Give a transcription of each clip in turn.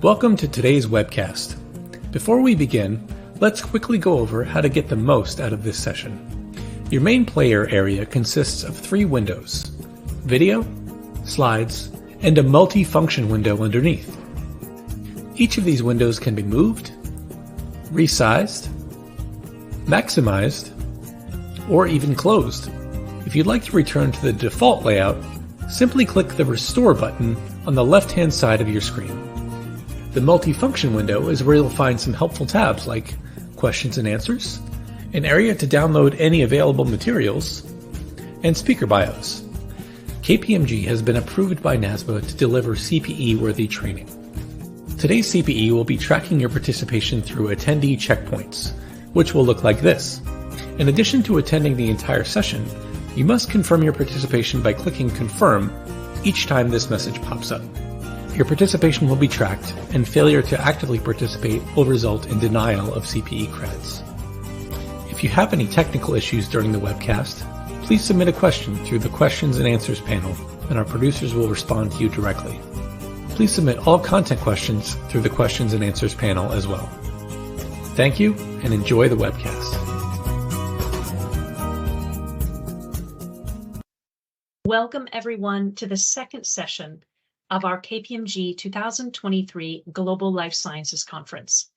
Welcome to today's webcast. Before we begin, let's quickly go over how to get the most out of this session. Your main player area consists of 3 windows: video, slides, and a multi-function window underneath. Each of these windows can be moved, resized, maximized, or even closed. If you'd like to return to the default layout, simply click the Restore button on the left-hand side of your screen. The multi-function window is where you'll find some helpful tabs like Questions and Answers, an area to download any available materials, and speaker bios. KPMG has been approved by NASBA to deliver CPE-worthy training. Today's CPE will be tracking your participation through attendee checkpoints, which will look like this. In addition to attending the entire session, you must confirm your participation by clicking Confirm each time this message pops up. Your participation will be tracked, and failure to actively participate will result in denial of CPE credits. If you have any technical issues during the webcast, please submit a question through the Questions and Answers panel, and our producers will respond to you directly. Please submit all content questions through the Questions and Answers panel as well. Thank you, and enjoy the webcast. Welcome everyone to the second session of our KPMG 2023 Global Life Sciences Conference.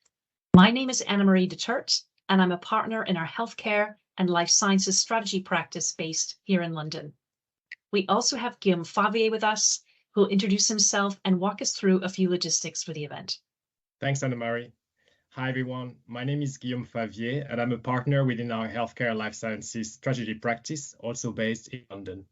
My name is Anna-Marie Detert, and I'm a partner in our healthcare and life sciences strategy practice based here in London. We also have Guillaume Favier with us, who will introduce himself and walk us through a few logistics for the event. Thanks, Anna-Marie. Hi, everyone. My name is Guillaume Favier, and I'm a partner within our healthcare life sciences strategy practice, also based in London.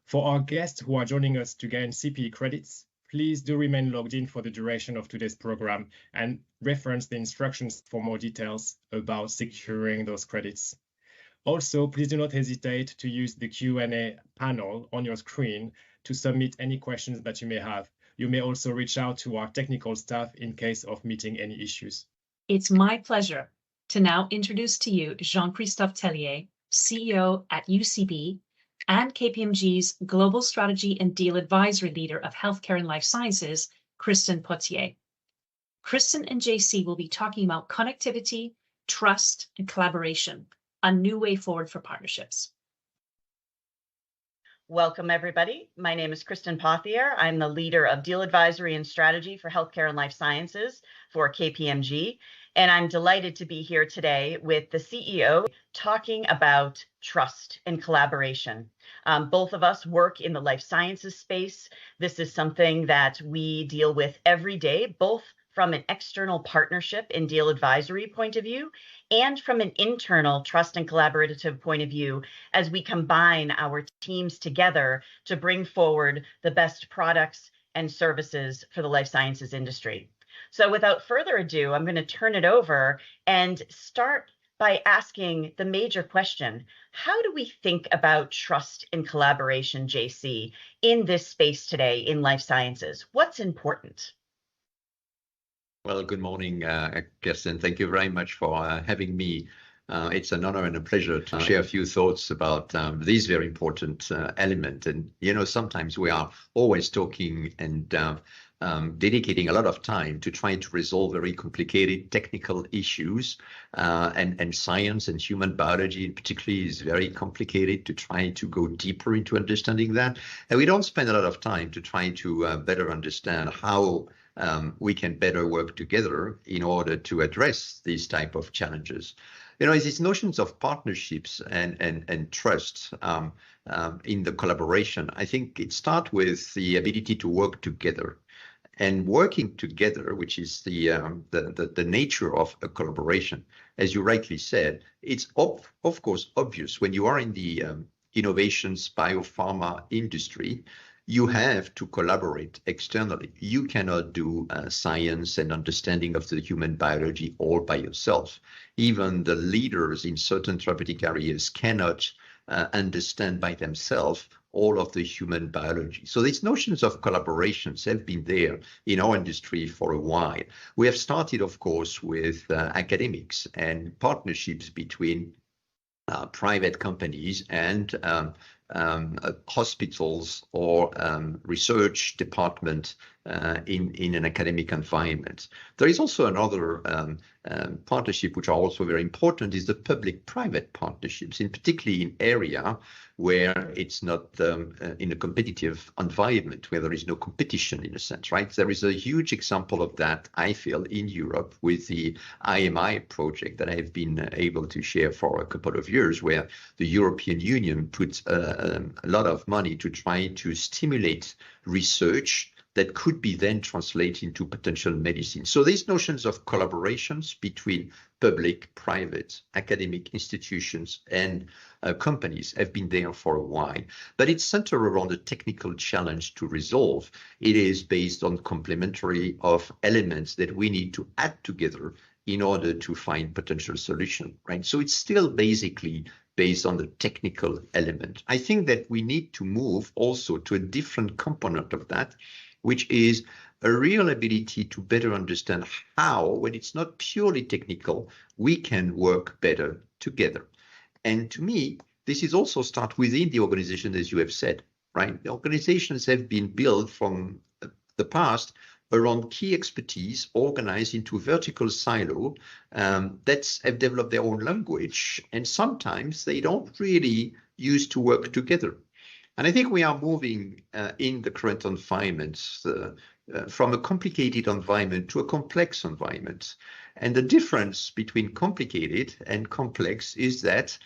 For our guests who are joining us to gain CPE credits, please do remain logged in for the duration of today's program and reference the instructions for more details about securing those credits. Also, please do not hesitate to use the Q&A panel on your screen to submit any questions that you may have. You may also reach out to our technical staff in case of meeting any issues. It's my pleasure to now introduce to you Jean-Christophe Tellier, CEO at UCB, and KPMG's Global Strategy and Deal Advisory Leader of Healthcare and Life Sciences, Kristin Pothier. Kristin and JC will be talking about connectivity, trust, and collaboration, a new way forward for partnerships. Welcome, everybody. My name is Kristin Pothier. I'm the leader of Deal Advisory and Strategy for Healthcare and Life Sciences for KPMG. And I'm delighted to be here today with the CEO talking about trust and collaboration. Both of us work in the life sciences space. This is something that we deal with every day, both from an external partnership and deal advisory point of view, and from an internal trust and collaborative point of view, as we combine our teams together to bring forward the best products and services for the life sciences industry. So without further ado, I'm going to turn it over and start by asking the major question: how do we think about trust and collaboration, JC, in this space today in life sciences? What's important? Well, good morning, Kristin. Thank you very much for having me. It's an honor and a pleasure to share a few thoughts about this very important element. And, you know, sometimes we are always talking and dedicating a lot of time to try to resolve very complicated technical issues, and science and human biology particularly is very complicated to try to go deeper into understanding that. And we don't spend a lot of time to try to better understand how we can better work together in order to address these type of challenges. You know, these notions of partnerships and trust in the collaboration, I think it starts with the ability to work together. And working together, which is the nature of a collaboration, as you rightly said, it's of course obvious when you are in the innovations biopharma industry. You have to collaborate externally. You cannot do science and understanding of the human biology all by yourself. Even the leaders in certain therapeutic areas cannot understand by themselves all of the human biology. So these notions of collaborations have been there in our industry for a while. We have started, of course, with academics and partnerships between private companies and hospitals or research department in an academic environment. There is also another partnership which are also very important, is the public-private partnerships, in particularly in area where it's not in a competitive environment, where there is no competition in a sense, right? There is a huge example of that, I feel, in Europe with the IMI project that I've been able to share for a couple of years, where the European Union puts a lot of money to try to stimulate research that could be then translated into potential medicine. So these notions of collaborations between public, private, academic institutions and companies have been there for a while, but it's centered around a technical challenge to resolve. It is based on complementary of elements that we need to add together in order to find potential solution, right? So it's still basically based on the technical element. I think that we need to move also to a different component of that, which is a real ability to better understand how, when it's not purely technical, we can work better together. And to me, this is also start within the organization, as you have said, right? The organizations have been built from the past around key expertise organized into vertical silo that have developed their own language, and sometimes they don't really use to work together. And I think we are moving in the current environment from a complicated environment to a complex environment. And the difference between complicated and complex is that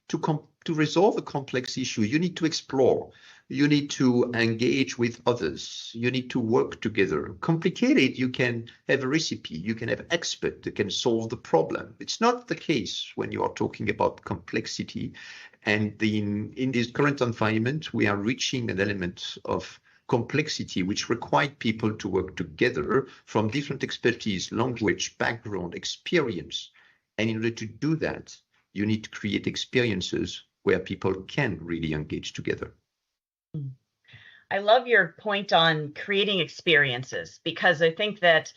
to resolve a complex issue, you need to explore, you need to engage with others, you need to work together. Complicated, you can have a recipe, you can have expert that can solve the problem. It's not the case when you are talking about complexity. And in this current environment, we are reaching an element of complexity which requires people to work together from different expertise, language, background, experience. And in order to do that, you need to create experiences where people can really engage together. I love your point on creating experiences, because I think that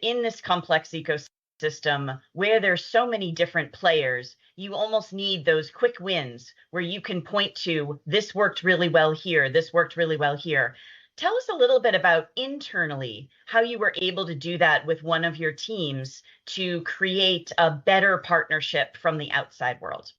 in this complex ecosystem where there's so many different players, you almost need those quick wins where you can point to, this worked really well here, this worked really well here. Tell us a little bit about internally how you were able to do that with one of your teams to create a better partnership from the outside world.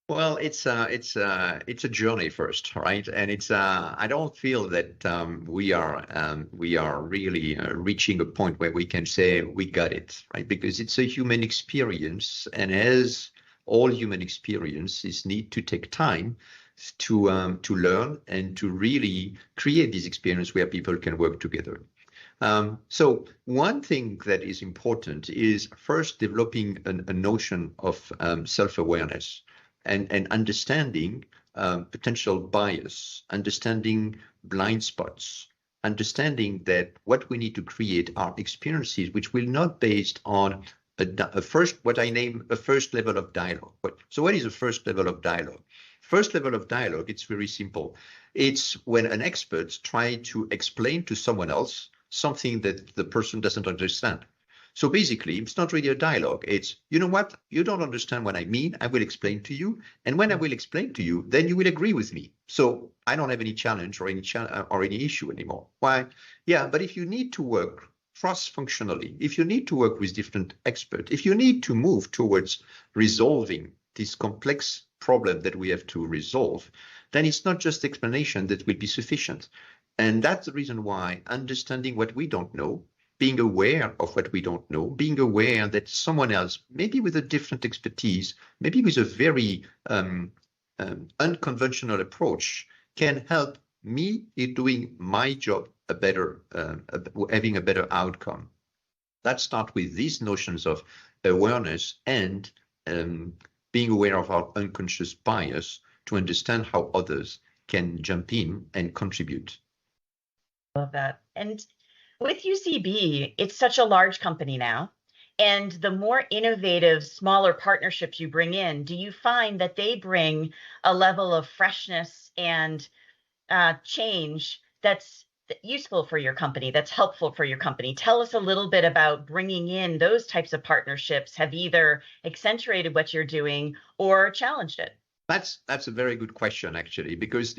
Well, it's a journey first, right? And I don't feel that we are really reaching a point where we can say we got it, right? Because it's a human experience, and as all human experiences need to take time to learn and to really create this experience where people can work together. So one thing that is important is first developing a notion of self-awareness. And understanding potential bias, understanding blind spots, understanding that what we need to create are experiences which will not based on what I name a first level of dialogue. So what is a first level of dialogue? First level of dialogue, it's very simple. It's when an expert tries to explain to someone else something that the person doesn't understand. So basically, it's not really a dialogue. It's, you know what, you don't understand what I mean. I will explain to you. And when I will explain to you, then you will agree with me. So I don't have any challenge or any issue anymore. Why? Yeah, but if you need to work cross-functionally, if you need to work with different experts, if you need to move towards resolving this complex problem that we have to resolve, then it's not just explanation that will be sufficient. And that's the reason why understanding what we don't know, being aware of what we don't know, being aware that someone else, maybe with a different expertise, maybe with a very unconventional approach, can help me in doing my job having a better outcome. Let's start with these notions of awareness and being aware of our unconscious bias to understand how others can jump in and contribute. Love that. And with UCB, it's such a large company now, and the more innovative, smaller partnerships you bring in, do you find that they bring a level of freshness and change that's useful for your company, that's helpful for your company? Tell us a little bit about bringing in those types of partnerships have either accentuated what you're doing or challenged it. That's a very good question, actually, because,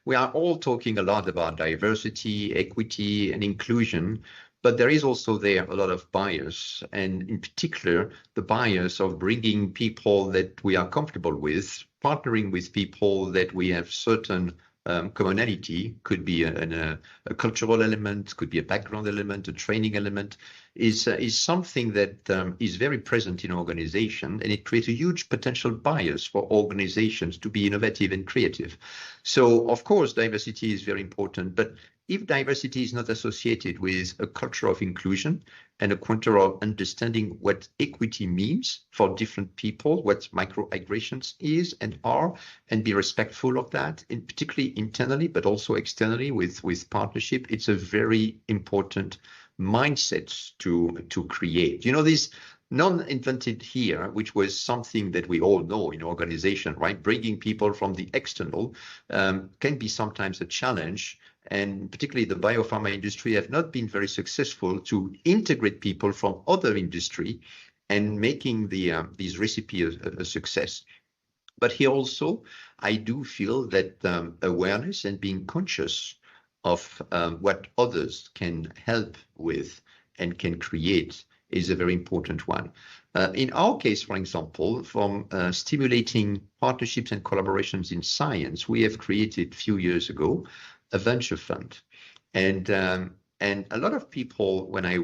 we are all talking a lot about diversity, equity, and inclusion, but there is also there a lot of bias, and in particular, the bias of bringing people that we are comfortable with, partnering with people that we have certain commonality, could be a cultural element, could be a background element, a training element, is something that is very present in organization, and it creates a huge potential bias for organizations to be innovative and creative. So, of course, diversity is very important, but if diversity is not associated with a culture of inclusion and a culture of understanding what equity means for different people, what microaggressions is and are, and be respectful of that, and particularly internally, but also externally with partnership, it's a very important mindset to create. This non-invented here, which was something that we all know in organization, right? Bringing people from the external can be sometimes a challenge. And particularly the biopharma industry have not been very successful to integrate people from other industry and making these recipes a success. But here also, I do feel that awareness and being conscious of what others can help with and can create is a very important one. In our case, for example, from stimulating partnerships and collaborations in science, we have created a few years ago a venture fund. And a lot of people, when I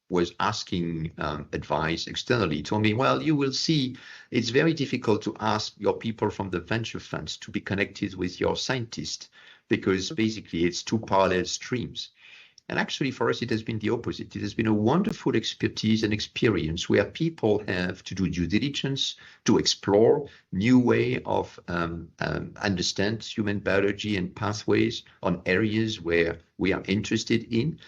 was asking advice externally, told me, well, you will see it's very difficult to ask your people from the venture funds to be connected with your scientists, because basically it's two parallel streams. And actually, for us, it has been the opposite. It has been a wonderful expertise and experience where people have to do due diligence, to explore new way of understand human biology and pathways on areas where we are interested in.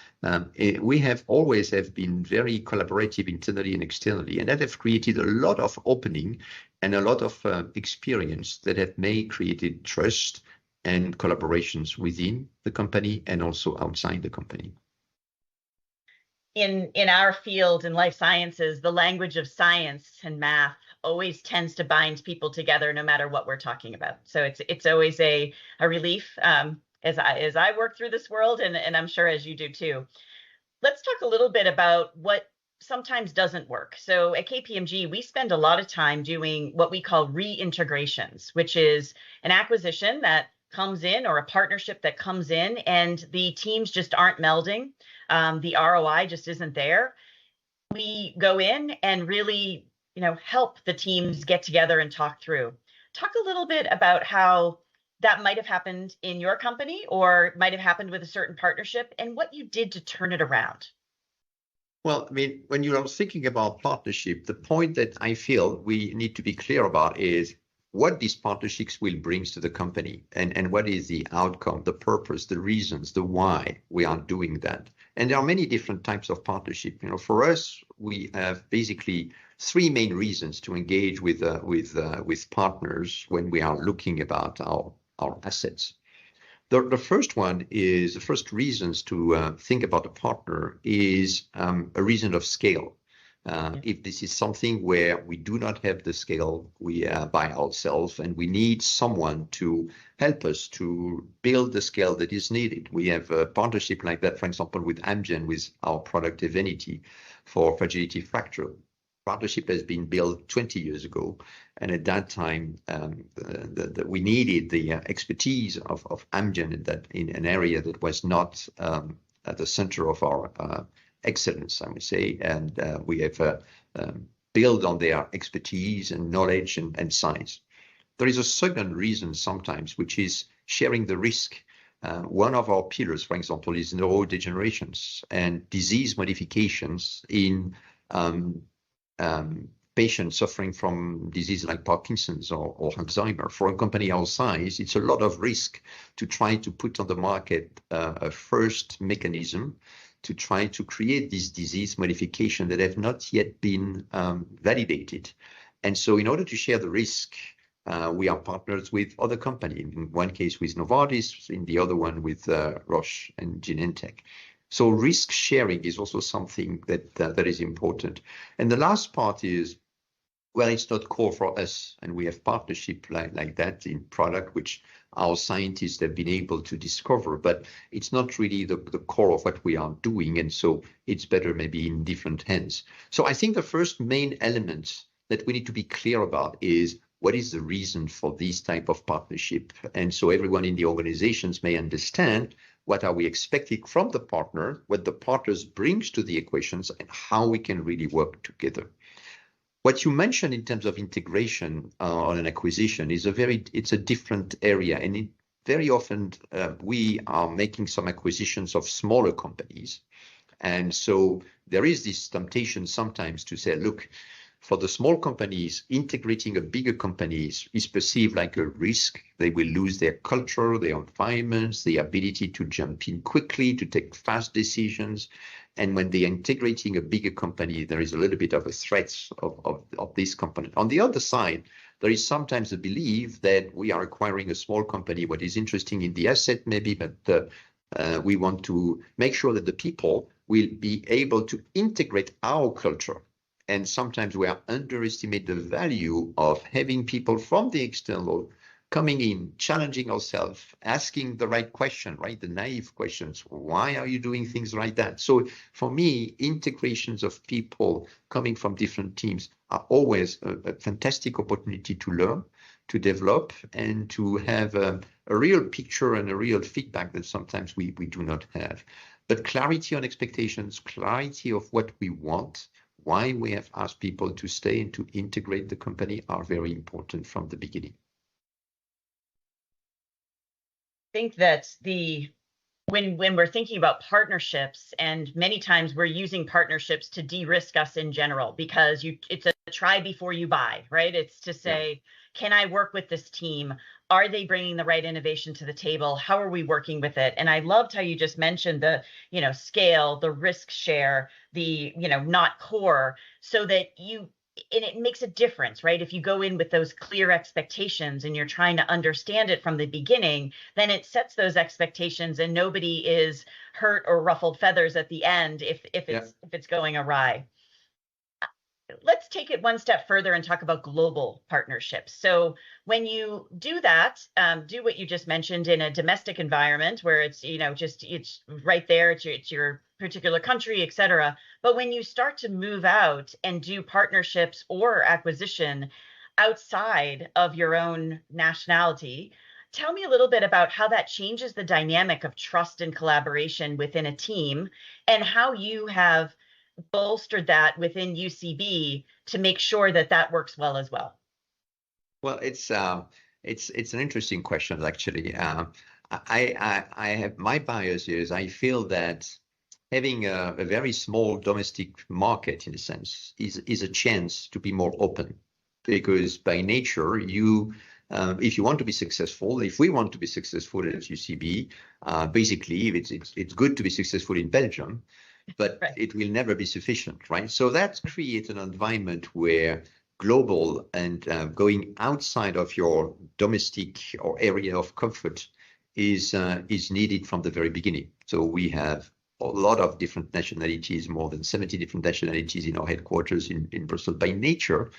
We have always been very collaborative internally and externally, and that have created a lot of opening and a lot of experience that have created trust and collaborations within the company and also outside the company. In our field in life sciences, the language of science and math always tends to bind people together, no matter what we're talking about. So it's always a relief as I work through this world, and I'm sure as you do too. Let's talk a little bit about what sometimes doesn't work. So at KPMG, we spend a lot of time doing what we call reintegrations, which is an acquisition that comes in or a partnership that comes in and the teams just aren't melding. The ROI just isn't there. We go in and really, help the teams get together and talk through. Talk a little bit about how that might have happened in your company or might have happened with a certain partnership and what you did to turn it around. Well, when you are thinking about partnership, the point that I feel we need to be clear about is what these partnerships will bring to the company and what is the outcome, the purpose, the reasons, the why we are doing that. And there are many different types of partnership. For us, we have basically three main reasons to engage with partners when we are looking about our assets. The first one is the first reasons to think about a partner is a reason of scale. If this is something where we do not have the scale, we are by ourselves and we need someone to help us to build the scale that is needed. We have a partnership like that, for example, with Amgen, with our product Evenity for fragility fracture. Partnership has been built 20 years ago. And at that time, we needed the expertise of Amgen in an area that was not at the center of our excellence, I would say, and we have built on their expertise and knowledge and science. There is a second reason sometimes, which is sharing the risk. One of our pillars, for example, is neurodegenerations and disease modifications in patients suffering from disease like Parkinson's or Alzheimer. For a company our size, it's a lot of risk to try to put on the market a first mechanism to try to create this disease modification that have not yet been validated. And so in order to share the risk, we are partners with other companies, in one case with Novartis, in the other one with Roche and Genentech. So risk sharing is also something that is important. And the last part is Well, it's not core for us, and we have partnership like that in product, which our scientists have been able to discover, but it's not really the core of what we are doing, and so it's better maybe in different hands. So I think the first main element that we need to be clear about is what is the reason for this type of partnership, and so everyone in the organizations may understand what are we expecting from the partner, what the partners brings to the equations, and how we can really work together. What you mentioned in terms of integration on an acquisition is it's a different area, and very often we are making some acquisitions of smaller companies, and so there is this temptation sometimes to say, look, for the small companies, integrating a bigger company is perceived like a risk. They will lose their culture, their environments, the ability to jump in quickly, to take fast decisions. And when they're integrating a bigger company, there is a little bit of a threat of this company. On the other side, there is sometimes a belief that we are acquiring a small company. What is interesting in the asset maybe, but we want to make sure that the people will be able to integrate our culture. And sometimes we are underestimate the value of having people from the external coming in, challenging ourselves, asking the right question, right? The naive questions. Why are you doing things like that? So for me, integrations of people coming from different teams are always a fantastic opportunity to learn, to develop, and to have a real picture and a real feedback that sometimes we do not have. But clarity on expectations, clarity of what we want, why we have asked people to stay and to integrate the company are very important from the beginning. I think that when we're thinking about partnerships, and many times we're using partnerships to de-risk us in general, because it's a try before you buy, right? It's to say, can I work with this team? Are they bringing the right innovation to the table? How are we working with it? And I loved how you just mentioned the, scale, the risk share, the, not core, so that and it makes a difference, right? If you go in with those clear expectations and you're trying to understand it from the beginning, then it sets those expectations and nobody is hurt or ruffled feathers at the end if it's going awry. Let's take it one step further and talk about global partnerships. So when you do that, do what you just mentioned in a domestic environment where it's, it's right there, it's your particular country, et cetera. But when you start to move out and do partnerships or acquisition outside of your own nationality, tell me a little bit about how that changes the dynamic of trust and collaboration within a team, and how you have bolstered that within UCB to make sure that that works well as well. Well, it's an interesting question, actually. I have my bias here is I feel that having a very small domestic market, in a sense, is a chance to be more open, because by nature, if you want to be successful, if we want to be successful at UCB, basically it's good to be successful in Belgium, but it will never be sufficient, right? So that creates an environment where global and going outside of your domestic or area of comfort is needed from the very beginning. So we have a lot of different nationalities, more than 70 different nationalities in our headquarters in Brussels by nature,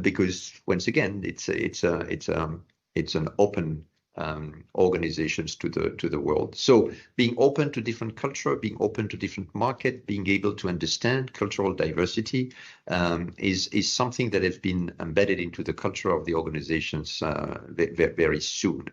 because once again, it's an open organizations to the world. So being open to different culture, being open to different market, being able to understand cultural diversity is something that has been embedded into the culture of the organizations very soon,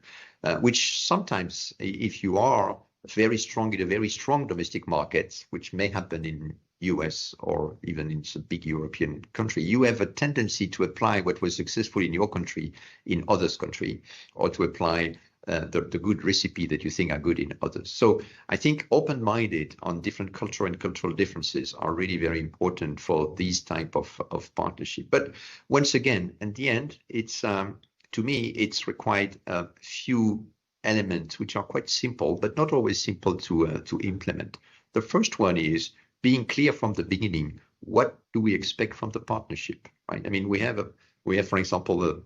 which sometimes, if you are very strong in a very strong domestic market, which may happen in US or even in some big European country, you have a tendency to apply what was successful in your country in others' country, or to apply the good recipe that you think are good in others. So I think open-minded on different culture and cultural differences are really very important for these type of partnership. But once again, in the end, it's to me, it's required a few elements which are quite simple, but not always simple to implement. The first one is being clear from the beginning. What do we expect from the partnership, right? I mean, we have, for example, a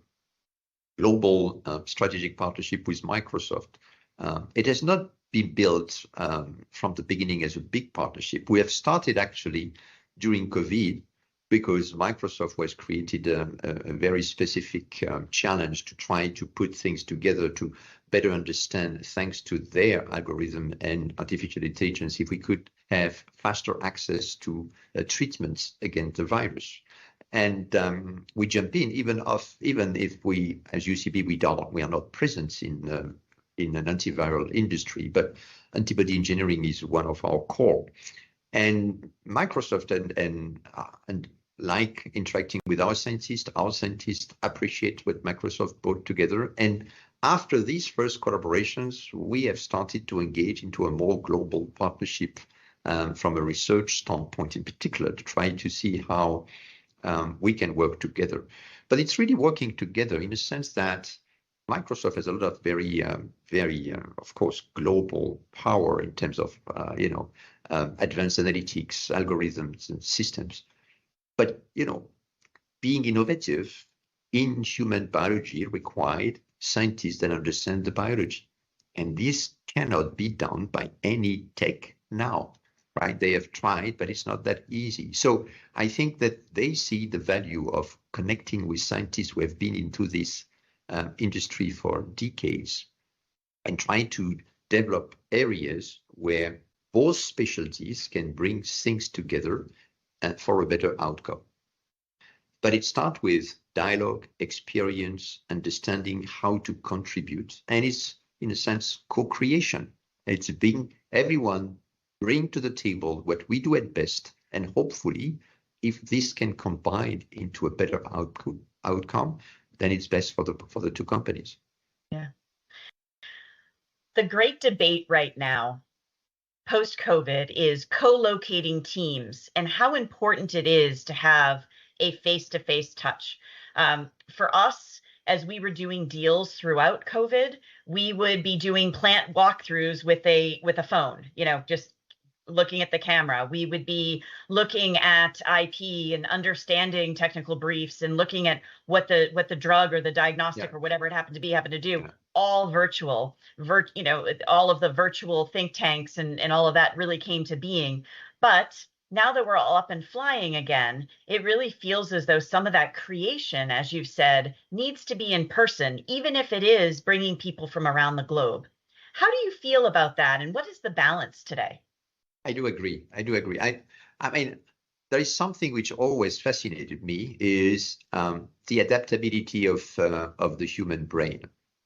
global strategic partnership with Microsoft. It has not been built from the beginning as a big partnership. We have started actually during COVID because Microsoft was created a very specific challenge to try to put things together to better understand, thanks to their algorithm and artificial intelligence, if we could have faster access to treatments against the virus. And we jump in, even if we, as UCB, we are not present in an antiviral industry, but antibody engineering is one of our core. And Microsoft and like interacting with our scientists appreciate what Microsoft brought together. And after these first collaborations, we have started to engage into a more global partnership from a research standpoint in particular, to try to see how we can work together. But it's really working together in the sense that Microsoft has a lot of very, of course, global power in terms of, advanced analytics, algorithms, and systems. But, being innovative in human biology required scientists that understand the biology. And this cannot be done by any tech now, right? They have tried, but it's not that easy. So I think that they see the value of connecting with scientists who have been into this industry for decades and trying to develop areas where both specialties can bring things together for a better outcome. But it starts with dialogue, experience, understanding how to contribute. And it's, in a sense, co-creation. It's being everyone bring to the table what we do at best. And hopefully, if this can combine into a better outcome, then it's best for the two companies. Yeah. The great debate right now, post-COVID, is co-locating teams and how important it is to have a face-to-face touch. For us, as we were doing deals throughout COVID, we would be doing plant walkthroughs with a phone, just looking at the camera. We would be looking at IP and understanding technical briefs and looking at what the drug or the diagnostic or whatever it happened to do, all virtual, all of the virtual think tanks and all of that really came to being. But now that we're all up and flying again, it really feels as though some of that creation, as you've said, needs to be in person, even if it is bringing people from around the globe. How do you feel about that? And what is the balance today? I do agree. I mean, there is something which always fascinated me is the adaptability of the human brain.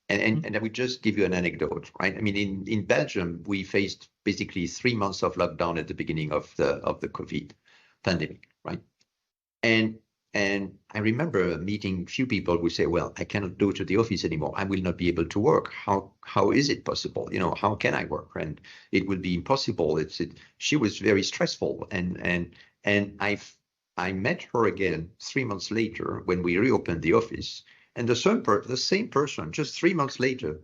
And I would just give you an anecdote, right? I mean, in Belgium, we faced basically 3 months of lockdown at the beginning of the COVID pandemic, right? And I remember meeting few people who say, well, I cannot go to the office anymore. I will not be able to work. How is it possible? How can I work? And it will be impossible. She was very stressful. And I met her again 3 months later when we reopened the office. And the same person, just 3 months later,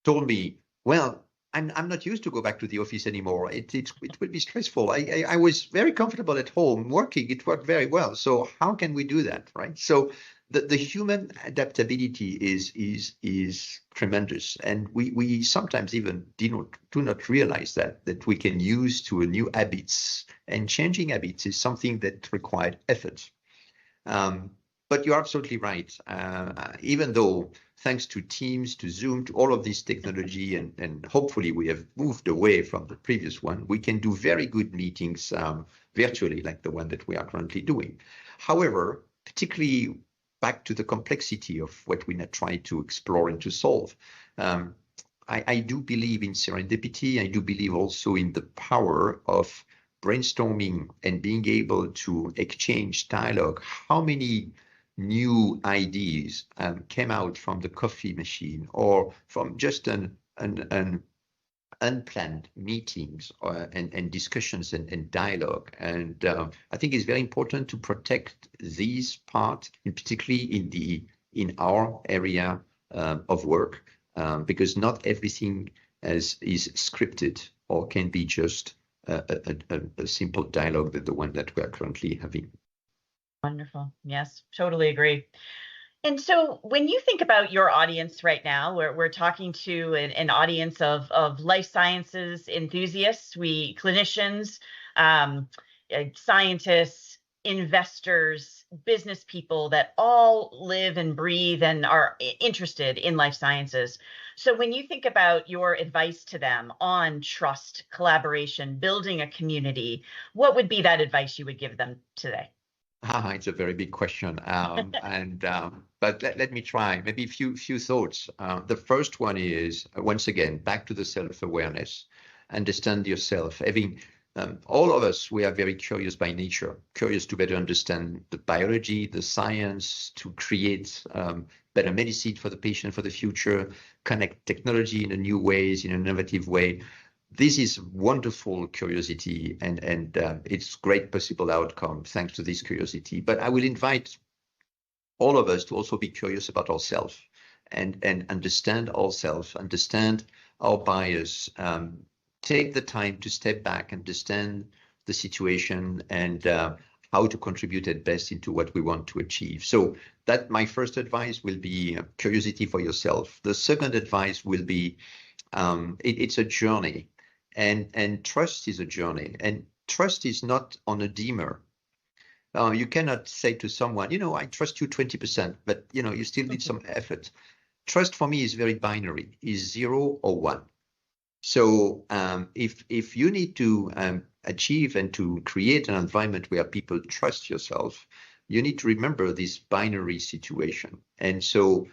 told me, well, I'm not used to go back to the office anymore. It would be stressful. I was very comfortable at home working. It worked very well. So how can we do that, right? So the human adaptability is tremendous. And we sometimes even do not realize that we can use to a new habits. And changing habits is something that required effort. But you're absolutely right. Even though, thanks to Teams, to Zoom, to all of this technology, and hopefully we have moved away from the previous one, we can do very good meetings virtually, like the one that we are currently doing. However, particularly back to the complexity of what we now try to explore and to solve, I do believe in serendipity. I do believe also in the power of brainstorming and being able to exchange dialogue. How many new ideas came out from the coffee machine or from just an unplanned meetings and discussions and dialogue. And I think it's very important to protect these parts, particularly in our area of work, because not everything is scripted or can be just a simple dialogue that the one that we are currently having. Wonderful. Yes, totally agree. And so when you think about your audience right now, we're talking to an audience of life sciences enthusiasts, clinicians, scientists, investors, business people that all live and breathe and are interested in life sciences. So when you think about your advice to them on trust, collaboration, building a community, what would be that advice you would give them today? It's a very big question, but let me try. Maybe a few thoughts. The first one is, once again, back to the self-awareness. Understand yourself. Having all of us, we are very curious by nature, curious to better understand the biology, the science, to create better medicine for the patient for the future, connect technology in a new ways, in an innovative way. This is wonderful curiosity, and it's great possible outcome thanks to this curiosity. But I will invite all of us to also be curious about ourselves and understand ourselves, understand our bias, take the time to step back, understand the situation, and how to contribute at best into what we want to achieve. So that my first advice will be curiosity for yourself. The second advice will be it's a journey. And trust is a journey, and trust is not on a dimmer. You cannot say to someone, I trust you 20%, but you still need some effort. Trust for me is very binary, is 0 or 1. So if you need to achieve and to create an environment where people trust yourself, you need to remember this binary situation. And so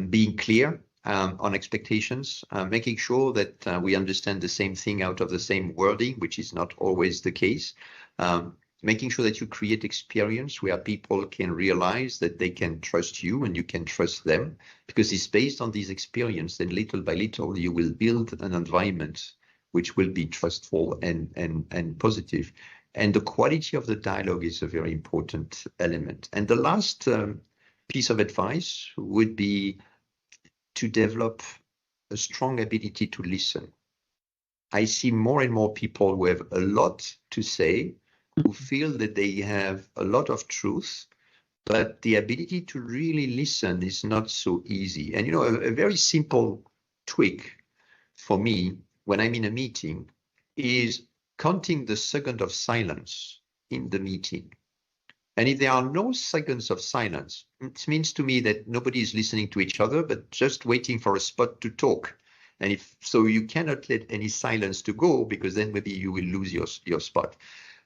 being clear on expectations, making sure that we understand the same thing out of the same wording, which is not always the case. Making sure that you create experience where people can realize that they can trust you and you can trust them, because it's based on this experience. Then little by little, you will build an environment which will be trustful and positive. And the quality of the dialogue is a very important element. And the last piece of advice would be to develop a strong ability to listen. I see more and more people who have a lot to say, who feel that they have a lot of truth, but the ability to really listen is not so easy. And a very simple tweak for me when I'm in a meeting is counting the second of silence in the meeting. And if there are no seconds of silence, it means to me that nobody is listening to each other, but just waiting for a spot to talk. And so you cannot let any silence to go, because then maybe you will lose your spot.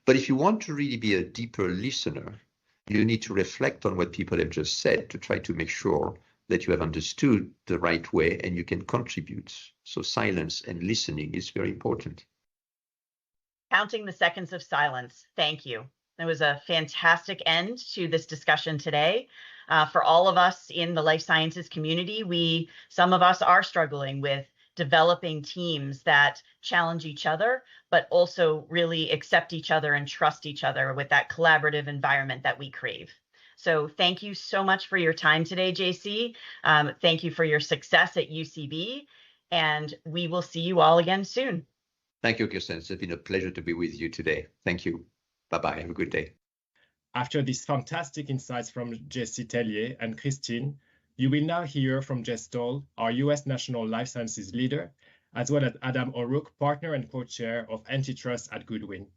But if you want to really be a deeper listener, you need to reflect on what people have just said to try to make sure that you have understood the right way and you can contribute. So silence and listening is very important. Counting the seconds of silence. Thank you. It was a fantastic end to this discussion today. For all of us in the life sciences community, some of us are struggling with developing teams that challenge each other, but also really accept each other and trust each other with that collaborative environment that we crave. So thank you so much for your time today, JC. Thank you for your success at UCB, and we will see you all again soon. Thank you, Kristin. It's been a pleasure to be with you today. Thank you. Bye-bye. Have a good day. After these fantastic insights from JC Tellier and Kristin, you will now hear from Jeff Stoll, our U.S. National Life Sciences leader, as well as Adam Oruc, partner and co-chair of antitrust at Goodwin.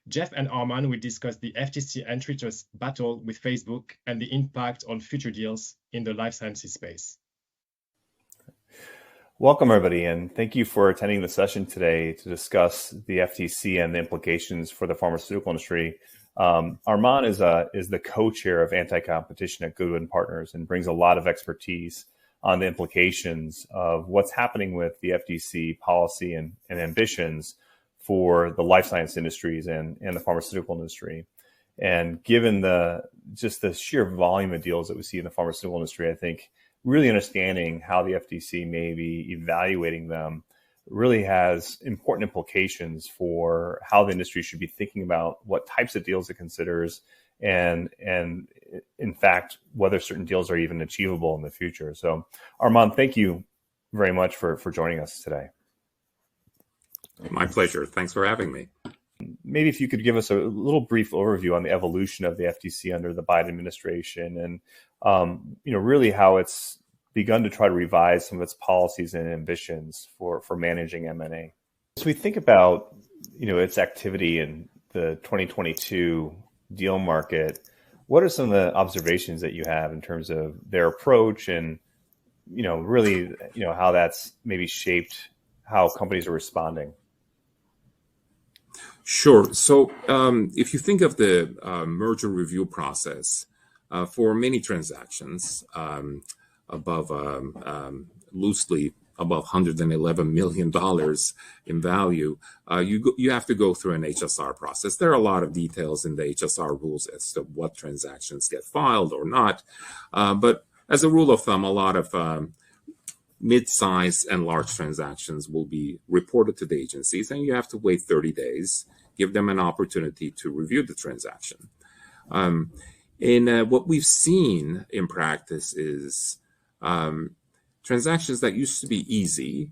Jeff and Arman will discuss the FTC antitrust battle with Facebook and the impact on future deals in the life sciences space. Welcome, everybody, and thank you for attending the session today to discuss the FTC and the implications for the pharmaceutical industry. Arman is the co-chair of anti-competition at Goodwin Partners and brings a lot of expertise on the implications of what's happening with the FTC policy and ambitions for the life science industries and the pharmaceutical industry. And given the sheer volume of deals that we see in the pharmaceutical industry, I think really understanding how the FTC may be evaluating them really has important implications for how the industry should be thinking about what types of deals it considers and in fact, whether certain deals are even achievable in the future. So Arman, thank you very much for joining us today. My pleasure. Thanks for having me. Maybe if you could give us a little brief overview on the evolution of the FTC under the Biden administration and, really how it's begun to try to revise some of its policies and ambitions for managing M&A. As we think about, its activity in the 2022 deal market. What are some of the observations that you have in terms of their approach and, really, how that's maybe shaped how companies are responding? Sure. So if you think of the merger review process for many transactions above loosely above $111 million in value, you have to go through an HSR process. There are a lot of details in the HSR rules as to what transactions get filed or not. But as a rule of thumb, a lot of mid-sized and large transactions will be reported to the agencies, and you have to wait 30 days, give them an opportunity to review the transaction. And what we've seen in practice is transactions that used to be easy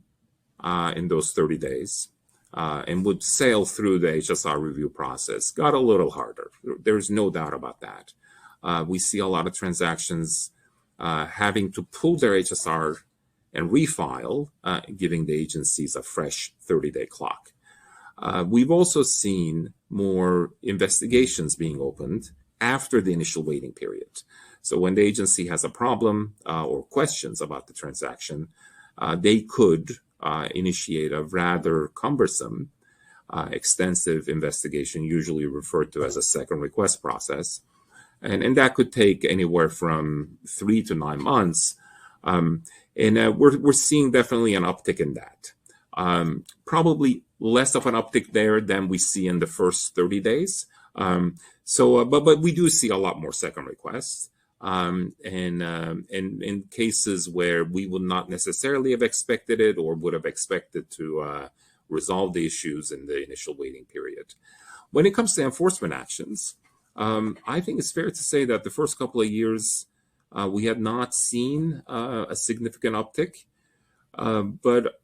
in those 30 days and would sail through the HSR review process got a little harder. There's no doubt about that. We see a lot of transactions having to pull their HSR and refile, giving the agencies a fresh 30-day clock. We've also seen more investigations being opened after the initial waiting period. So when the agency has a problem or questions about the transaction, they could initiate a rather cumbersome, extensive investigation, usually referred to as a second request process. And that could take anywhere from 3 to 9 months. And we're seeing definitely an uptick in that. Probably less of an uptick there than we see in the first 30 days. But we do see a lot more second requests. And in cases where we would not necessarily have expected it or would have expected to resolve the issues in the initial waiting period. When it comes to enforcement actions, I think it's fair to say that the first couple of years, we had not seen a significant uptick, but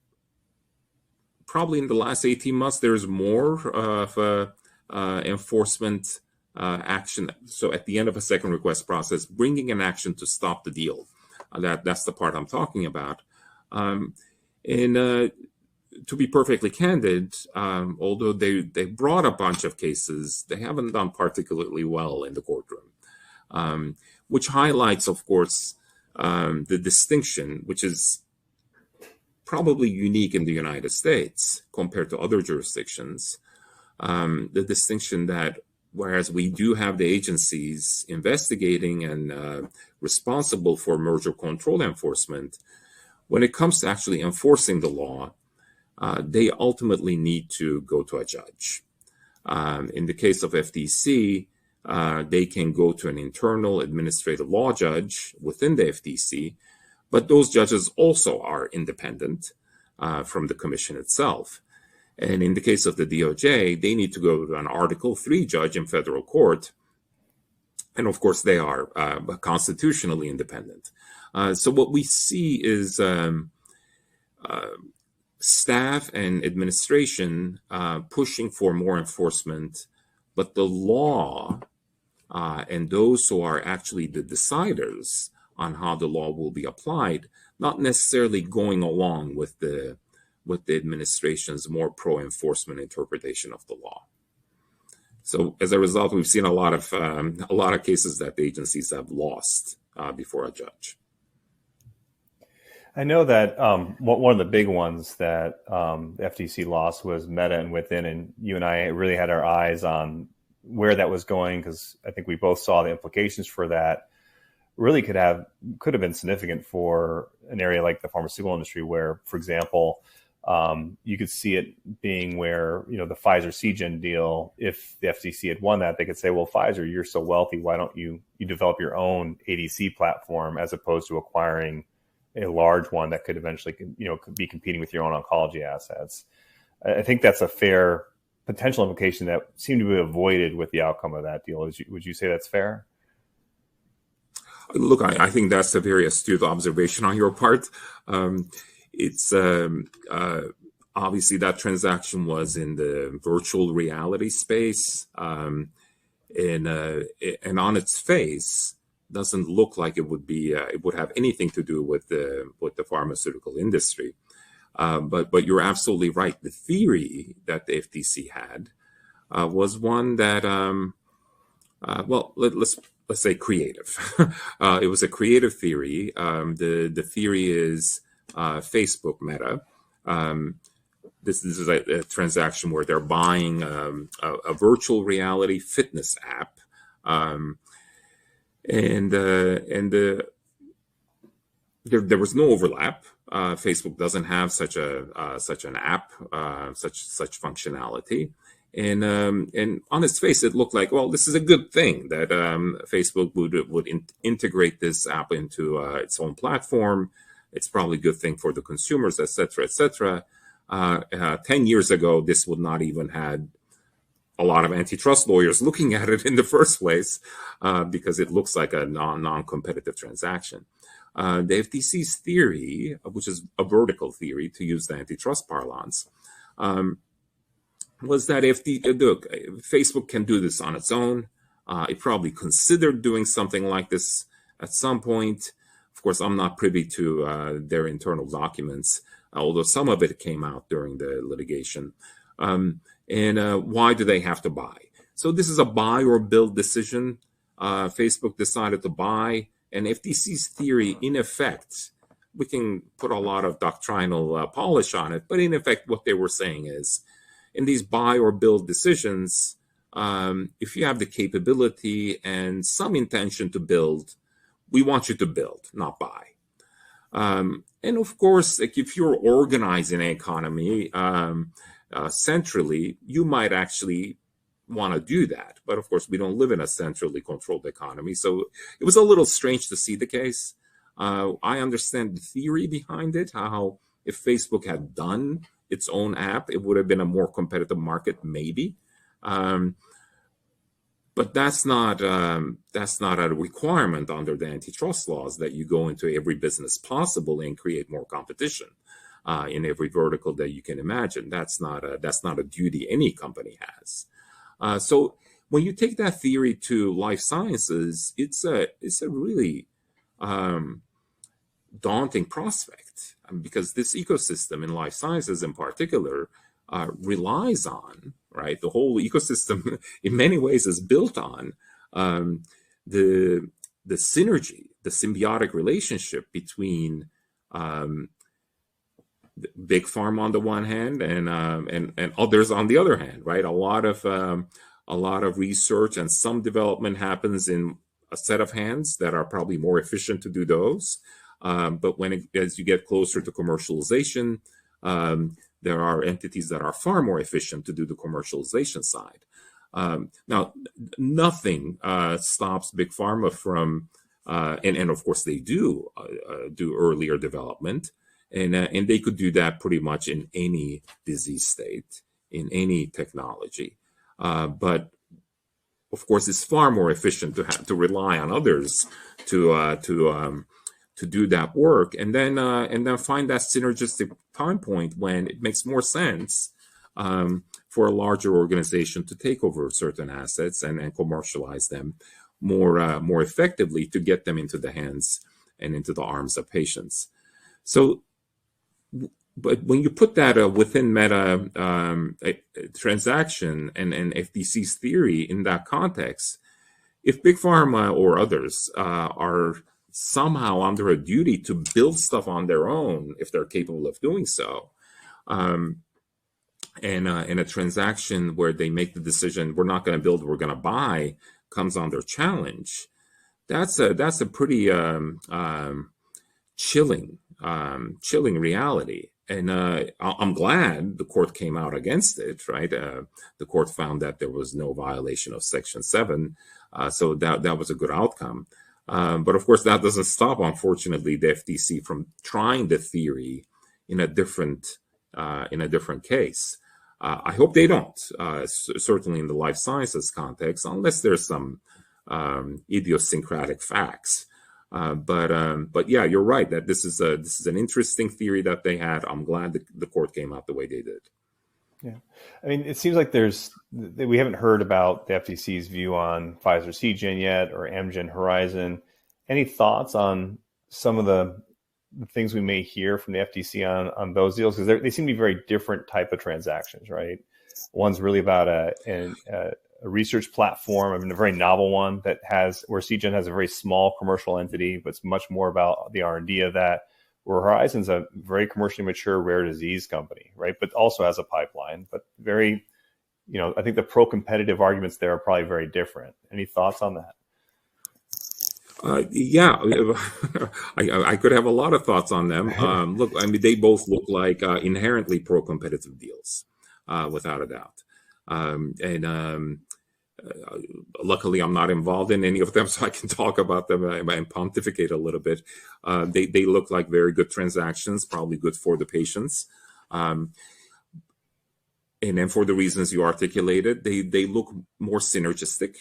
probably in the last 18 months, there's more of enforcement action. So at the end of a second request process, bringing an action to stop the deal. That's the part I'm talking about. To be perfectly candid, although they brought a bunch of cases, they haven't done particularly well in the courtroom, which highlights, of course, the distinction, which is probably unique in the United States compared to other jurisdictions, the distinction that whereas we do have the agencies investigating and responsible for merger control enforcement, when it comes to actually enforcing the law, they ultimately need to go to a judge. In the case of FTC, they can go to an internal administrative law judge within the FTC, but those judges also are independent from the commission itself. And in the case of the DOJ, they need to go to an Article 3 judge in federal court. And of course, they are constitutionally independent. So what we see is staff and administration pushing for more enforcement, but the law and those who are actually the deciders on how the law will be applied, not necessarily going along with the administration's more pro-enforcement interpretation of the law. So as a result, we've seen a lot of cases that the agencies have lost before a judge. I know that one of the big ones that the FTC lost was Meta and Within, and you and I really had our eyes on where that was going because I think we both saw the implications for that. Really could have been significant for an area like the pharmaceutical industry, where, for example, you could see it being where, the Pfizer Seagen deal, if the FTC had won that, they could say, well, Pfizer, you're so wealthy, why don't you develop your own ADC platform as opposed to acquiring a large one that could eventually, could be competing with your own oncology assets. I think that's a fair potential implication that seemed to be avoided with the outcome of that deal. Would you say that's fair? Look, I think that's a very astute observation on your part. It's obviously that transaction was in the virtual reality space, and on its face, doesn't look like it would be. It would have anything to do with the pharmaceutical industry. But you're absolutely right. The theory that the FTC had was one that let's say creative. It was a creative theory. The theory is Facebook Meta. This is a transaction where they're buying a virtual reality fitness app, there was no overlap. Facebook doesn't have such an app, such functionality. And on its face, it looked like, well, this is a good thing that Facebook would integrate this app into its own platform. It's probably a good thing for the consumers, et cetera, et cetera. 10 years ago, this would not even had a lot of antitrust lawyers looking at it in the first place because it looks like a non-competitive transaction. The FTC's theory, which is a vertical theory to use the antitrust parlance, was that if Facebook can do this on its own, it probably considered doing something like this at some point. Of course, I'm not privy to their internal documents, although some of it came out during the litigation. Why do they have to buy? So this is a buy or build decision. Facebook decided to buy, and FTC's theory, in effect, we can put a lot of doctrinal polish on it, but in effect, what they were saying is, in these buy or build decisions, if you have the capability and some intention to build, we want you to build, not buy. And of course, like if you're organizing an economy centrally, you might actually want to do that. But of course, we don't live in a centrally controlled economy. So it was a little strange to see the case. I understand the theory behind it, how if Facebook had done its own app, it would have been a more competitive market, maybe. But that's not a requirement under the antitrust laws that you go into every business possible and create more competition in every vertical that you can imagine. That's not a duty any company has. So when you take that theory to life sciences, it's a really daunting prospect because this ecosystem in life sciences in particular relies on, right? The whole ecosystem in many ways is built on the synergy, the symbiotic relationship between big pharma on the one hand and others on the other hand, right? A lot of research and some development happens in a set of hands that are probably more efficient to do those. But as you get closer to commercialization, there are entities that are far more efficient to do the commercialization side. Now, nothing stops big pharma from, and of course they do earlier development, and they could do that pretty much in any disease state, in any technology. But of course, it's far more efficient to have to rely on others to do that work, and then find that synergistic time point when it makes more sense for a larger organization to take over certain assets and commercialize them more effectively to get them into the hands and into the arms of patients. So, but when you put that within Meta transaction and FTC's theory in that context, if Big Pharma or others are somehow under a duty to build stuff on their own, if they're capable of doing so, and a transaction where they make the decision, we're not going to build, we're going to buy, comes under challenge, that's a pretty chilling reality. And I'm glad the court came out against it, right? The court found that there was no violation of Section 7, so that was a good outcome. But of course, that doesn't stop, unfortunately, the FTC from trying the theory in a different case. I hope they don't, certainly in the life sciences context, unless there's some idiosyncratic facts. But yeah, you're right that this is an interesting theory that they had. I'm glad the court came out the way they did. Yeah, I mean, it seems like we haven't heard about the FTC's view on Pfizer Seagen yet or Amgen Horizon. Any thoughts on some of the things we may hear from the FTC on those deals? Because they seem to be very different type of transactions, right? One's really about a research platform, I mean, a very novel one where Seagen has a very small commercial entity, but it's much more about the R&D of that. Where Horizon's a very commercially mature rare disease company, right? But also has a pipeline, but very, I think the pro-competitive arguments there are probably very different. Any thoughts on that? Yeah, I could have a lot of thoughts on them. Look, I mean, they both look like inherently pro-competitive deals, without a doubt. Luckily, I'm not involved in any of them, so I can talk about them and pontificate a little bit. They look like very good transactions, probably good for the patients. And then for the reasons you articulated, they look more synergistic.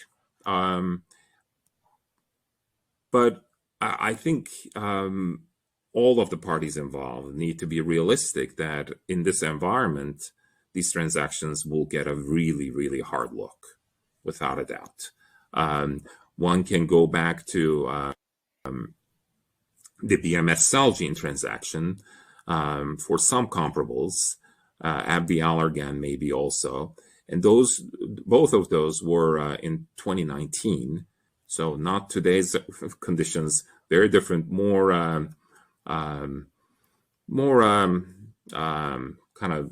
But I think all of the parties involved need to be realistic that in this environment, these transactions will get a really, really hard look, without a doubt. One can go back to the BMS Celgene transaction for some comparables, AbbVie Allergan maybe also. And both of those were in 2019. So not today's conditions, very different, more kind of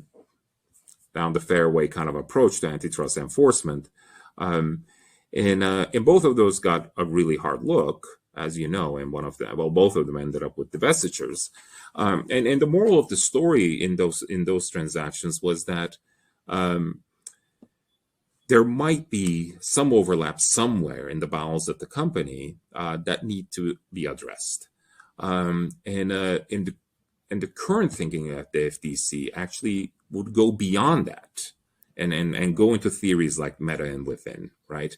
down the fairway kind of approach to antitrust enforcement. And both of those got a really hard look, as you know, and both of them ended up with divestitures. And the moral of the story in those transactions was that there might be some overlap somewhere in the bowels of the company that need to be addressed. And the current thinking at the FTC actually would go beyond that and go into theories like meta and within, right?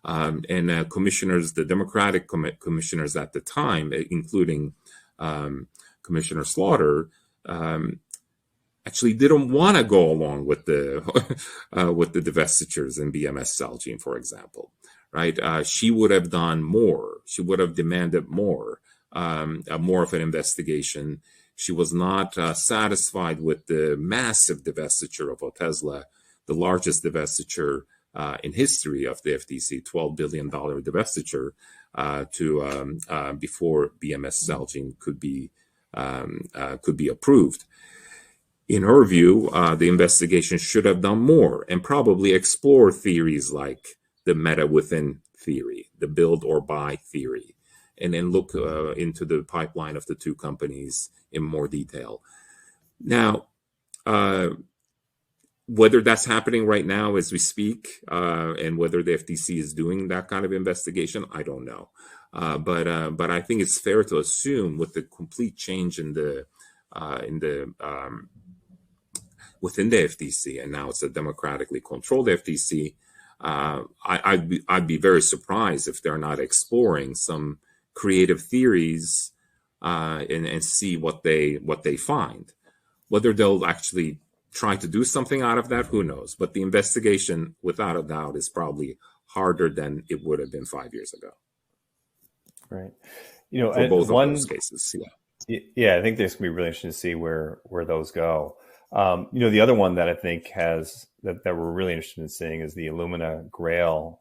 Commissioners, the Democratic commissioners at the time, including Commissioner Slaughter, actually didn't want to go along with the divestitures in BMS Celgene, for example, right? She would have done more. She would have demanded more of an investigation. She was not satisfied with the massive divestiture of Otezla, the largest divestiture in history of the FTC, $12 billion divestiture before BMS Celgene could be approved. In her view, the investigation should have done more and probably explore theories like the meta within theory, the build or buy theory, and then look into the pipeline of the two companies in more detail. Now, whether that's happening right now as we speak, and whether the FTC is doing that kind of investigation, I don't know. But I think it's fair to assume, with the complete change within the FTC, and now it's a democratically controlled FTC, I'd be very surprised if they're not exploring some creative theories and see what they find. Whether they'll actually try to do something out of that, who knows? But the investigation, without a doubt, is probably harder than it would have been 5 years ago. Right. For both of those cases, yeah. Yeah, I think this can be really interesting to see where those go. The other one that I think that we're really interested in seeing is the Illumina Grail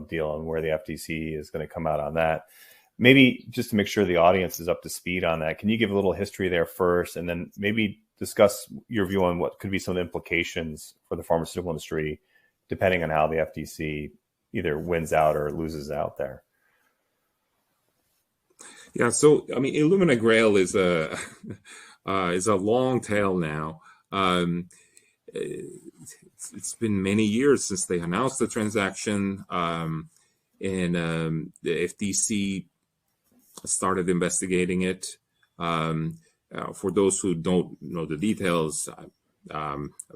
deal, and where the FTC is going to come out on that. Maybe just to make sure the audience is up to speed on that, can you give a little history there first, and then maybe discuss your view on what could be some implications for the pharmaceutical industry, depending on how the FTC either wins out or loses out there? Yeah, so I mean, Illumina Grail is a long tail now. It's been many years since they announced the transaction, and the FTC started investigating it. For those who don't know the details,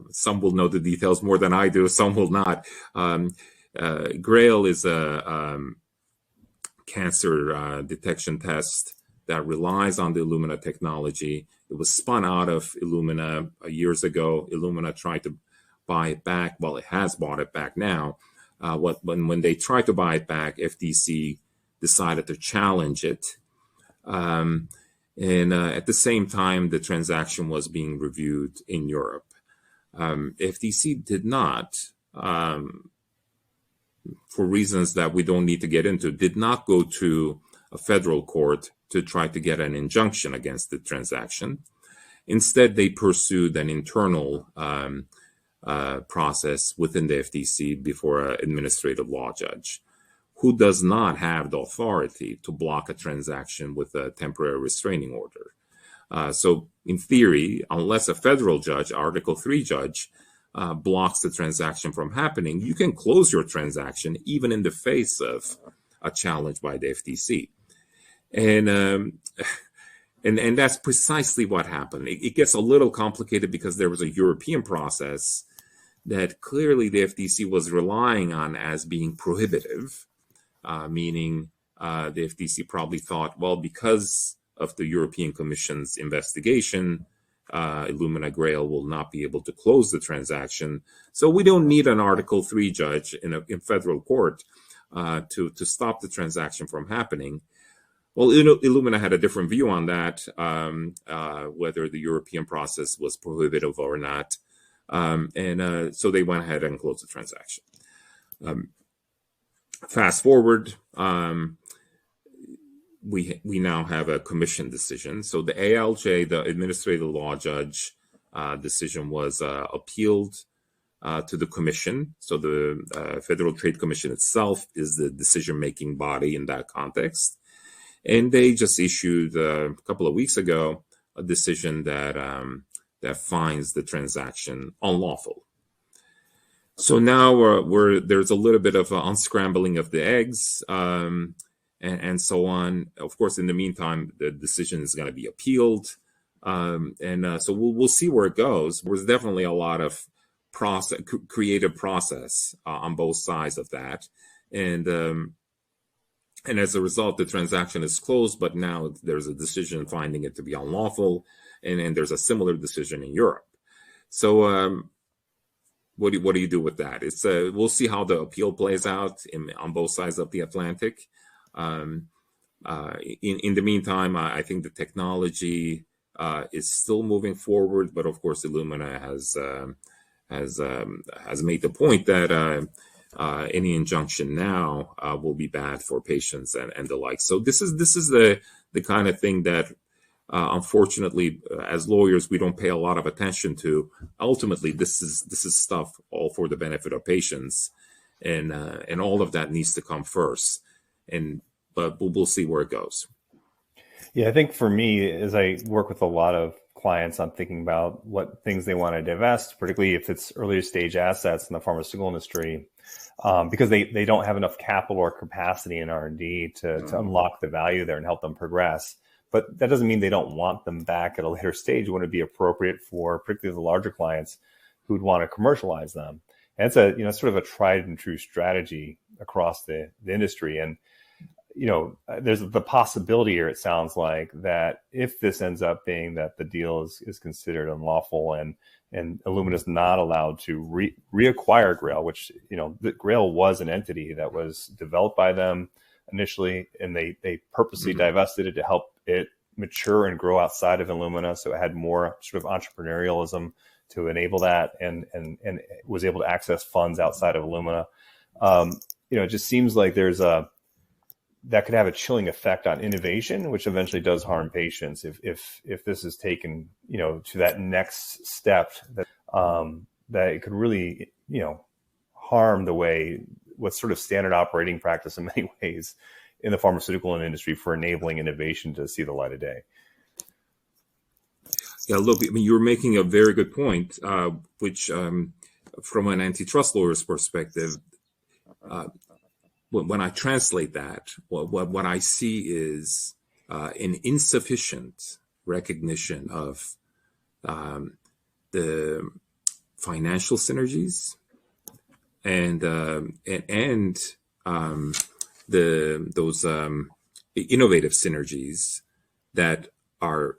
some will know the details more than I do, some will not. Grail is a cancer detection test that relies on the Illumina technology. It was spun out of Illumina years ago. Illumina tried to buy it back. Well, it has bought it back now. When they tried to buy it back, FTC decided to challenge it. And at the same time, the transaction was being reviewed in Europe. FTC did not for reasons that we don't need to get into, did not go to a federal court to try to get an injunction against the transaction. Instead, they pursued an internal process within the FTC before an administrative law judge who does not have the authority to block a transaction with a temporary restraining order. So in theory, unless a federal judge, Article 3 judge, blocks the transaction from happening, you can close your transaction even in the face of a challenge by the FTC. And that's precisely what happened. It gets a little complicated because there was a European process that clearly the FTC was relying on as being prohibitive, meaning the FTC probably thought, well, because of the European Commission's investigation, Illumina Grail will not be able to close the transaction. So we don't need an Article 3 judge in federal court to stop the transaction from happening. Well, Illumina had a different view on that, whether the European process was prohibitive or not. So they went ahead and closed the transaction. Fast forward, we now have a commission decision. So the ALJ, the administrative law judge decision was appealed to the commission. So the Federal Trade Commission itself is the decision-making body in that context. And they just issued a couple of weeks ago a decision that finds the transaction unlawful. So now there's a little bit of unscrambling of the eggs and so on. Of course, in the meantime, the decision is going to be appealed, so we'll see where it goes. There's definitely a lot of creative process on both sides of that, and as a result, the transaction is closed, but now there's a decision finding it to be unlawful, and there's a similar decision in Europe. So what do you do with that? It's we'll see how the appeal plays out on both sides of the Atlantic. In the meantime, I think the technology is still moving forward, but of course, Illumina has made the point that any injunction now will be bad for patients and the like. So this is the kind of thing that unfortunately, as lawyers, we don't pay a lot of attention to. Ultimately, this is stuff all for the benefit of patients, and all of that needs to come first. But we'll see where it goes. Yeah, I think for me, as I work with a lot of clients on thinking about what things they want to divest, particularly if it's earlier stage assets in the pharmaceutical industry, because they don't have enough capital or capacity in R&D to unlock the value there and help them progress. But that doesn't mean they don't want them back at a later stage when it'd be appropriate for particularly the larger clients who'd want to commercialize them. And it's a sort of a tried and true strategy across the industry. And there's the possibility here, it sounds like, that if this ends up being that the deal is considered unlawful and Illumina is not allowed to reacquire Grail, which, the Grail was an entity that was developed by them initially, and they purposely divested it to help it mature and grow outside of Illumina. So it had more sort of entrepreneurialism to enable that and was able to access funds outside of Illumina. It just seems like that could have a chilling effect on innovation, which eventually does harm patients if this is taken, to that next step that it could really, harm the way what's sort of standard operating practice in many ways in the pharmaceutical industry for enabling innovation to see the light of day. Yeah, look, I mean, you're making a very good point, which from an antitrust lawyer's perspective, when I translate that, what I see is an insufficient recognition of the financial synergies and those innovative synergies that are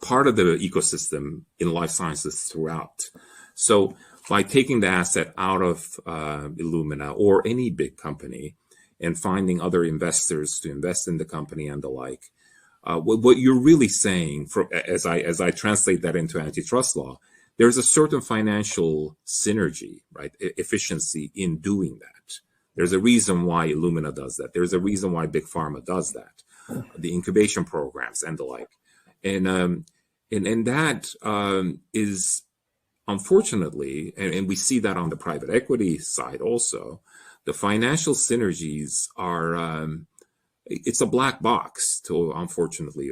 part of the ecosystem in life sciences throughout. So by taking the asset out of Illumina or any big company and finding other investors to invest in the company and the like, what you're really saying, as I translate that into antitrust law, there's a certain financial synergy, right, efficiency in doing that. There's a reason why Illumina does that. There's a reason why Big Pharma does that. The incubation programs and the like. And that is, unfortunately, and we see that on the private equity side also, the financial synergies are, it's a black box to, unfortunately,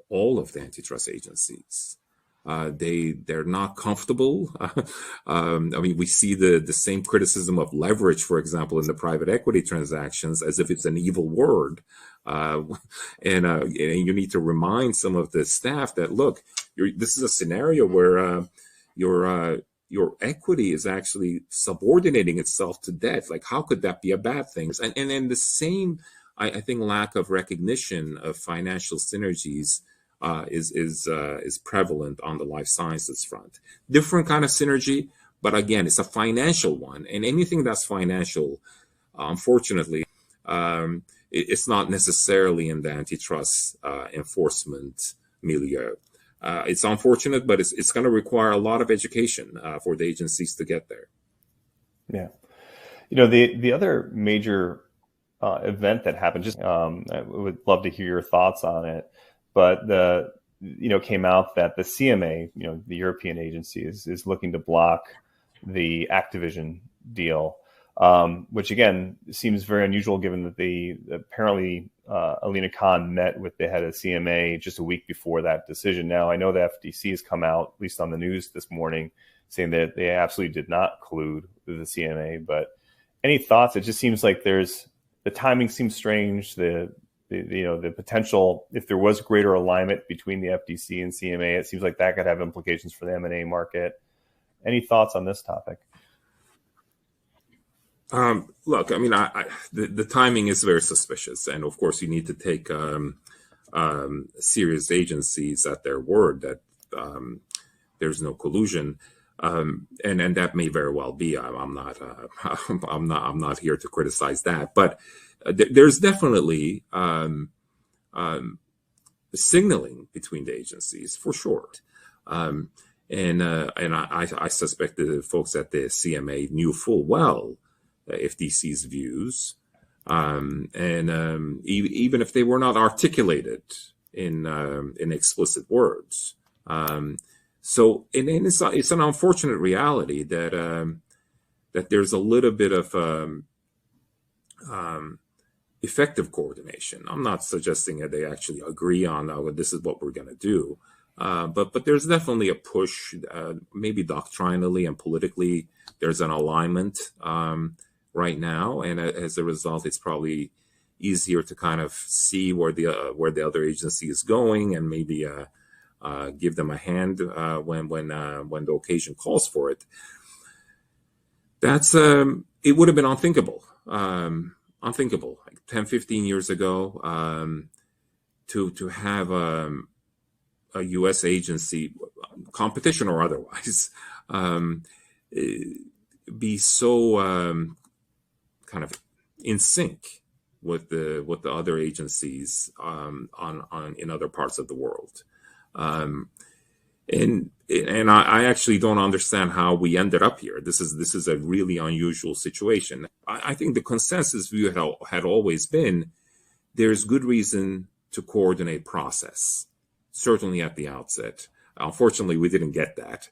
all of the antitrust agencies. They're not comfortable. I mean, we see the same criticism of leverage, for example, in the private equity transactions, as if it's an evil word. And you need to remind some of the staff that, look, this is a scenario where your equity is actually subordinating itself to debt. Like, how could that be a bad thing? And then the same, I think, lack of recognition of financial synergies is prevalent on the life sciences front. Different kind of synergy, but again, it's a financial one. And anything that's financial, unfortunately, it's not necessarily in the antitrust enforcement milieu. It's unfortunate, but it's going to require a lot of education for the agencies to get there. Yeah. You know, the other major event that happened, just I would love to hear your thoughts on it, but came out that the CMA, the European agency, is looking to block the Activision deal, which again seems very unusual given that apparently Alina Khan met with the head of CMA just a week before that decision. Now, I know the FTC has come out, at least on the news this morning, saying that they absolutely did not collude with the CMA. But any thoughts? It just seems like the timing seems strange. The potential, if there was greater alignment between the FTC and CMA, it seems like that could have implications for the M&A market. Any thoughts on this topic? Look, I mean, the timing is very suspicious, and of course, you need to take serious agencies at their word that there's no collusion, and that may very well be. I'm not here to criticize that, but there's definitely signaling between the agencies for sure. And I suspect the folks at the CMA knew full well FTC's views, even if they were not articulated in explicit words. So it's an unfortunate reality that there's a little bit of effective coordination. I'm not suggesting that they actually agree on this is what we're going to do, but there's definitely a push, maybe doctrinally and politically. There's an alignment right now, and as a result, it's probably easier to kind of see where the other agency is going, and maybe give them a hand when the occasion calls for it. That's it would have been unthinkable like 10, 15 years ago, to have a U.S. agency, competition or otherwise, be so kind of in sync with the other agencies in other parts of the world. And I actually don't understand how we ended up here. This is a really unusual situation. I think the consensus view had always been there's good reason to coordinate process, certainly at the outset. Unfortunately, we didn't get that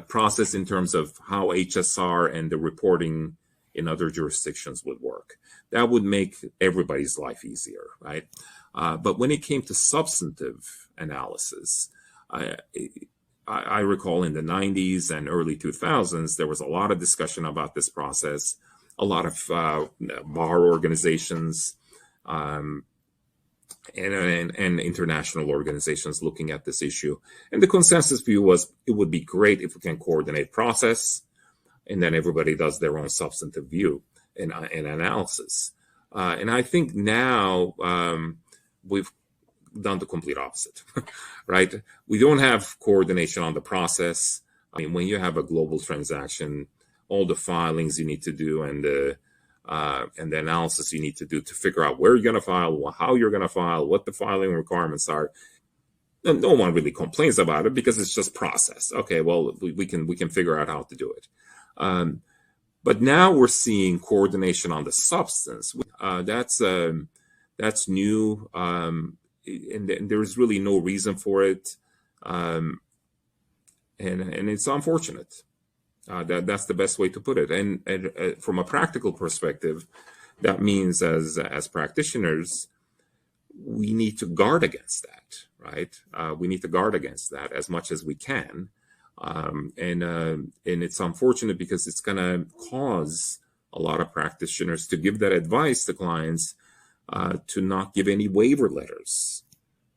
process in terms of how HSR and the reporting in other jurisdictions would work. That would make everybody's life easier, right? But when it came to substantive analysis, I recall in the 90s and early 2000s, there was a lot of discussion about this process, a lot of bar organizations and international organizations looking at this issue. And the consensus view was it would be great if we can coordinate process, and then everybody does their own substantive view and analysis. And I think now we've done the complete opposite, right? We don't have coordination on the process. I mean, when you have a global transaction, all the filings you need to do and the analysis you need to do to figure out where you're going to file, how you're going to file, what the filing requirements are. No one really complains about it because it's just process. Okay, well, we can figure out how to do it. But now we're seeing coordination on the substance. That's new, and there's really no reason for it, and it's unfortunate. That's the best way to put it. And from a practical perspective, that means as practitioners, we need to guard against that, right? We need to guard against that as much as we can. And it's unfortunate because it's going to cause a lot of practitioners to give that advice to clients to not give any waiver letters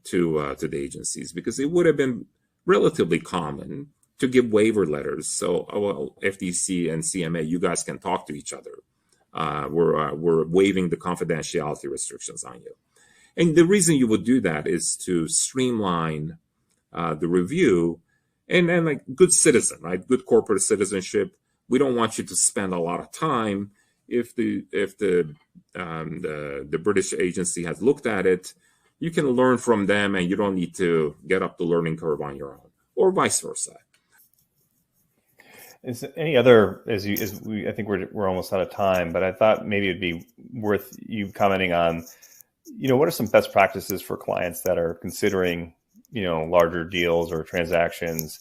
to the agencies, because it would have been relatively common to give waiver letters. So, well, FTC and CMA, you guys can talk to each other. We're waiving the confidentiality restrictions on you. And the reason you would do that is to streamline the review and like good citizen, right? Good corporate citizenship. We don't want you to spend a lot of time if the British agency has looked at it. You can learn from them, and you don't need to get up the learning curve on your own, or vice versa. Is any other, I think we're almost out of time, but I thought maybe it'd be worth you commenting on, what are some best practices for clients that are considering, larger deals or transactions?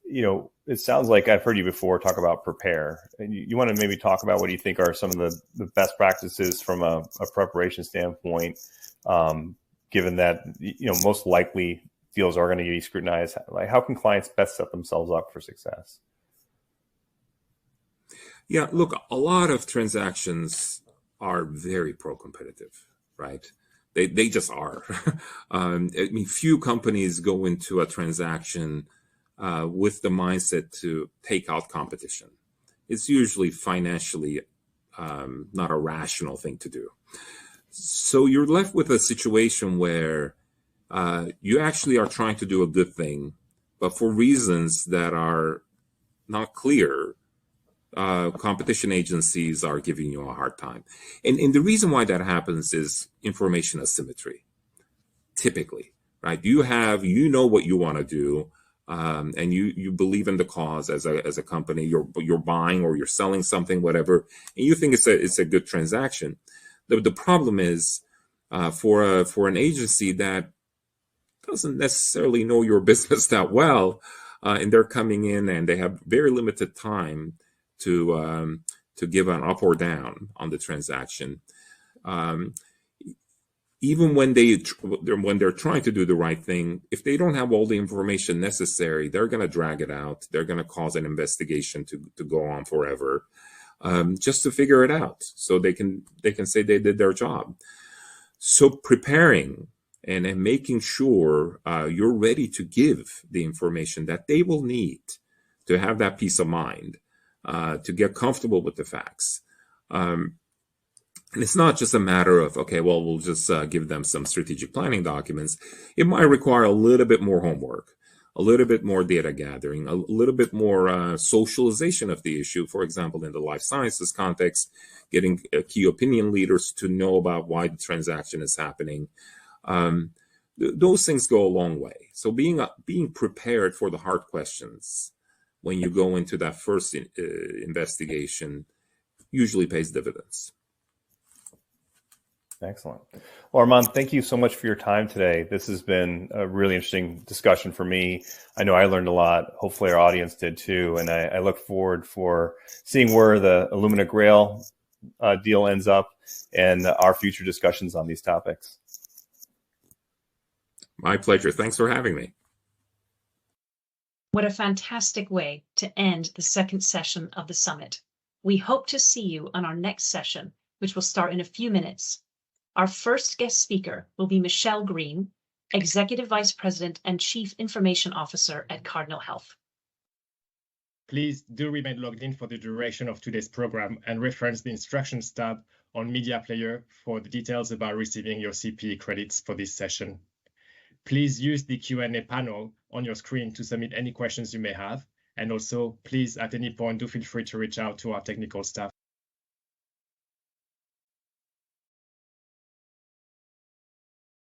It sounds like I've heard you before talk about prepare. And you want to maybe talk about what you think are some of the best practices from a preparation standpoint, given that, most likely deals are going to be scrutinized. Like, how can clients best set themselves up for success? Yeah, look, a lot of transactions are very pro-competitive, right? They just are. Few companies go into a transaction with the mindset to take out competition. It's usually financially not a rational thing to do. So you're left with a situation where you actually are trying to do a good thing, but for reasons that are not clear, competition agencies are giving you a hard time. And the reason why that happens is information asymmetry, typically, right? You know what you want to do, and you believe in the cause as a company. You're buying or you're selling something, whatever, and you think it's a good transaction. The problem is for an agency that doesn't necessarily know your business that well, and they're coming in and they have very limited time to give an up or down on the transaction. Even when they're trying to do the right thing, if they don't have all the information necessary, they're going to drag it out. They're going to cause an investigation to go on forever, just to figure it out, so they can say they did their job. So preparing and making sure you're ready to give the information that they will need to have that peace of mind, to get comfortable with the facts. And it's not just a matter of, okay, well, we'll just give them some strategic planning documents. It might require a little bit more homework, a little bit more data gathering, a little bit more socialization of the issue. For example, in the life sciences context, getting key opinion leaders to know about why the transaction is happening. Those things go a long way. So being prepared for the hard questions when you go into that first investigation usually pays dividends. Excellent. Well, Arman, thank you so much for your time today. This has been a really interesting discussion for me. I know I learned a lot. Hopefully our audience did too. And I look forward for seeing where the Illumina Grail deal ends up and our future discussions on these topics. My pleasure. Thanks for having me. What a fantastic way to end the second session of the summit. We hope to see you on our next session, which will start in a few minutes. Our first guest speaker will be Michelle Green, Executive Vice President and Chief Information Officer at Cardinal Health. Please do remain logged in for the duration of today's program and reference the instructions tab on Media Player for the details about receiving your CPE credits for this session. Please use the Q&A panel on your screen to submit any questions you may have. And also, please, at any point, do feel free to reach out to our technical staff